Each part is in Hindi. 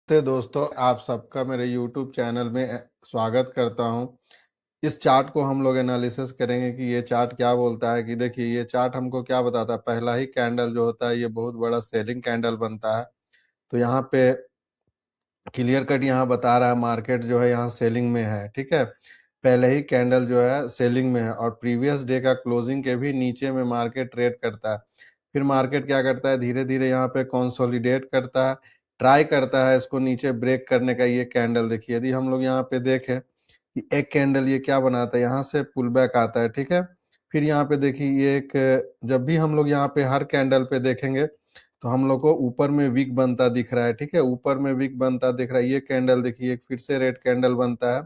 नमस्ते दोस्तों, आप सबका मेरे YouTube चैनल में स्वागत करता हूं। इस चार्ट को हम लोग एनालिसिस करेंगे कि ये चार्ट क्या बोलता है। कि देखिए, ये चार्ट हमको क्या बताता है। पहला ही कैंडल जो होता है ये बहुत बड़ा सेलिंग कैंडल बनता है। तो यहाँ पे क्लियर कट यहाँ बता रहा है मार्केट जो है यहाँ सेलिंग में है। ठीक है, पहले ही कैंडल जो है सेलिंग में है और प्रीवियस डे का क्लोजिंग के भी नीचे में मार्केट ट्रेड करता है। फिर मार्केट क्या करता है, धीरे धीरे यहाँ पे कंसोलिडेट करता है, ट्राई करता है इसको नीचे ब्रेक करने का। ये कैंडल देखिए, यदि हम लोग यहाँ पे देखें कि एक कैंडल ये क्या बनाता है, यहाँ से पुल बैक आता है। ठीक है, फिर यहाँ पे देखिए ये एक, जब भी हम लोग यहाँ पे हर कैंडल पे देखेंगे तो हम लोग को ऊपर में वीक बनता दिख रहा है। ठीक है, ऊपर में वीक बनता दिख रहा है। ये कैंडल देखिए, एक फिर से रेड कैंडल बनता है।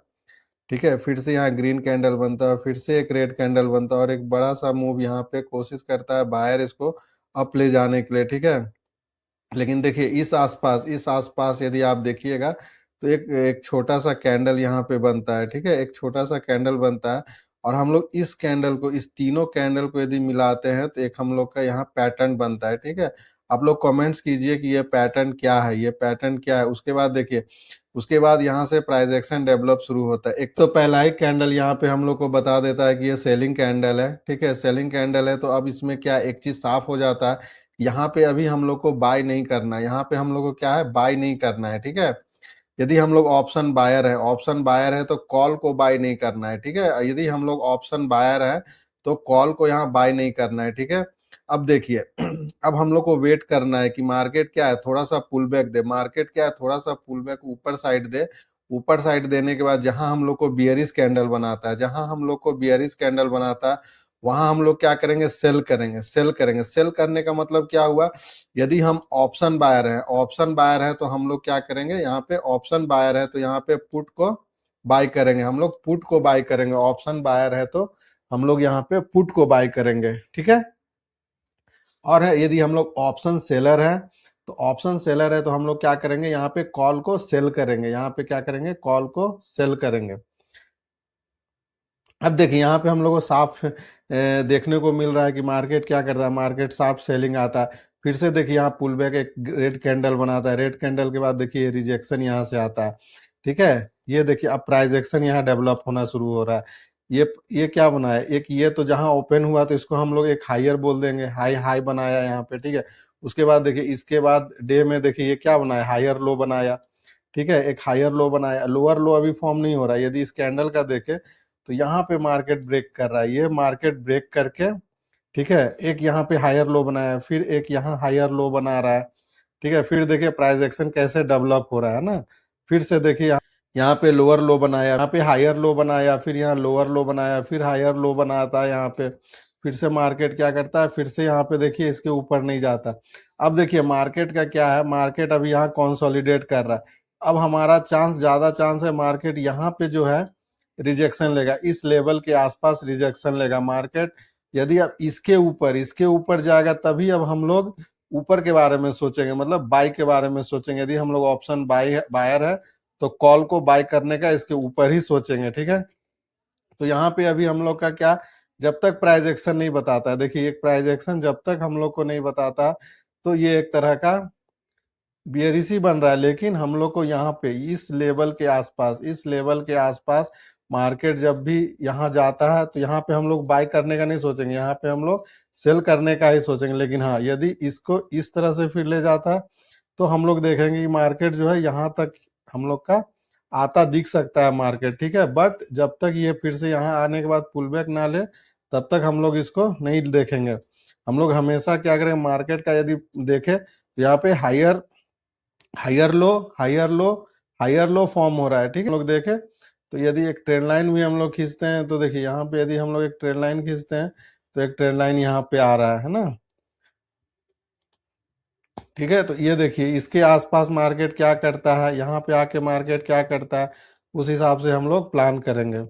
ठीक है, फिर से यहाँ ग्रीन कैंडल बनता है, फिर से एक रेड कैंडल बनता है और एक बड़ा सा मूव यहाँ पे कोशिश करता है बायर इसको अप ले जाने के लिए। ठीक है, लेकिन देखिए इस आसपास यदि आप देखिएगा तो एक एक छोटा सा कैंडल यहाँ पे बनता है। ठीक है, एक छोटा सा कैंडल बनता है और हम लोग इस कैंडल को, इस तीनों कैंडल को यदि मिलाते हैं तो एक हम लोग का यहाँ पैटर्न बनता है। ठीक है, आप लोग कमेंट्स कीजिए कि ये पैटर्न क्या है, ये पैटर्न क्या है। उसके बाद देखिए, उसके बाद यहाँ से प्राइस एक्शन डेवलप शुरू होता है। एक तो पहला ही कैंडल यहाँ पे हम लोग को बता देता है कि ये सेलिंग कैंडल है। ठीक है, सेलिंग कैंडल है तो अब इसमें क्या एक चीज साफ हो जाता है, यहाँ पे अभी हम लोग को बाय नहीं करना है। यहाँ पे हम लोग को क्या है, बाय नहीं करना है। ठीक है, यदि हम लोग ऑप्शन बायर है तो कॉल को बाय नहीं करना है। ठीक है, यदि हम लोग ऑप्शन बायर है तो कॉल को यहाँ बाय नहीं करना है। ठीक है, अब देखिए अब हम लोग को वेट करना है कि मार्केट क्या है, थोड़ा सा पुल बैक दे। मार्केट क्या है, थोड़ा सा पुल बैक ऊपर साइड दे। ऊपर साइड देने के बाद जहां हम लोग को बियरिश कैंडल बनाता है, जहां हम लोग को बियरिश कैंडल बनाता है वहां हम लोग क्या करेंगे, सेल करेंगे। सेल करने का मतलब क्या हुआ, यदि हम ऑप्शन बायर हैं तो हम लोग क्या करेंगे, यहाँ पे ऑप्शन बायर है तो यहाँ पे पुट को बाय करेंगे। हम लोग पुट को बाय करेंगे। ऑप्शन बायर है तो हम लोग यहाँ पे पुट को बाय करेंगे। ठीक है, और यदि हम लोग ऑप्शन सेलर है तो हम लोग क्या करेंगे, यहाँ पे कॉल को सेल करेंगे। यहाँ पे क्या करेंगे, कॉल को सेल करेंगे। अब देखिए यहाँ पे हम लोग को साफ देखने को मिल रहा है कि मार्केट क्या करता है, मार्केट साफ सेलिंग आता है। फिर से देखिए यहाँ पुल बैक एक रेड कैंडल बनाता है। रेड कैंडल के बाद देखिए रिजेक्शन यहाँ से आता है। ठीक है, ये देखिए अब प्राइस एक्शन यहाँ डेवलप होना शुरू हो रहा है। ये क्या बना है, एक ये तो जहाँ ओपन हुआ तो इसको हम लोग एक हायर बोल देंगे, हाई हाई बनाया यहाँ पे। ठीक है, उसके बाद देखिए इसके बाद डे में देखिए ये क्या बनाया, हायर लो बनाया। ठीक है, एक हायर लो बनाया। लोअर लो अभी फॉर्म नहीं हो रहा है। यदि इस कैंडल का देखे तो यहाँ पे मार्केट ब्रेक कर रहा है। ये मार्केट ब्रेक करके, ठीक है, एक यहाँ पे हायर लो बनाया, फिर एक यहाँ हायर लो बना रहा है। ठीक है, फिर देखिए प्राइस एक्शन कैसे डेवलप हो रहा है ना। फिर से देखिए यहाँ पे लोअर लो बनाया, यहाँ पे हायर लो बनाया, फिर यहाँ लोअर लो बनाया, फिर हायर लो बनाता है यहाँ पे। फिर से मार्केट क्या करता है, फिर से यहाँ पे देखिए इसके ऊपर नहीं जाता। अब देखिए मार्केट का क्या है, मार्केट अभी यहाँ कंसोलिडेट कर रहा है। अब हमारा ज्यादा चांस है मार्केट यहाँ पे जो है रिजेक्शन लेगा, इस लेवल के आसपास रिजेक्शन लेगा मार्केट। यदि अब इसके ऊपर जाएगा तभी अब हम लोग ऊपर के बारे में सोचेंगे, मतलब बाय के बारे में सोचेंगे। यदि हम लोग ऑप्शन बायर है तो कॉल को बाय करने का इसके ऊपर ही सोचेंगे। ठीक है, तो यहाँ पे अभी हम लोग का क्या, जब तक प्राइस एक्शन नहीं बताता है, देखिए एक प्राइस एक्शन जब तक हम लोग को नहीं बताता तो ये एक तरह का बियरिसी बन रहा है। लेकिन हम लोग को यहाँ पे इस लेवल के आसपास मार्केट जब भी यहाँ जाता है तो यहाँ पे हम लोग बाय करने का नहीं सोचेंगे, यहाँ पे हम लोग सेल करने का ही सोचेंगे। लेकिन हाँ, यदि इसको इस तरह से फिर ले जाता है तो हम लोग देखेंगे कि मार्केट जो है यहाँ तक हम लोग का आता दिख सकता है मार्केट। ठीक है, बट जब तक ये फिर से यहाँ आने के बाद पुल बैक ना ले तब तक हम लोग इसको नहीं देखेंगे। हम लोग हमेशा क्या करेंगे, मार्केट का यदि देखे तो यहाँ पे higher higher low higher low higher low form हो रहा है। ठीक है, हम लोग देखें तो यदि एक ट्रेंड लाइन भी हम लोग खींचते हैं तो देखिए यहाँ पे यदि हम लोग एक ट्रेंड लाइन खींचते हैं तो एक ट्रेंड लाइन यहाँ पे आ रहा है ना। ठीक है, तो ये देखिए इसके आसपास मार्केट क्या करता है, यहाँ पे आके मार्केट क्या करता है, उस हिसाब से हम लोग प्लान करेंगे।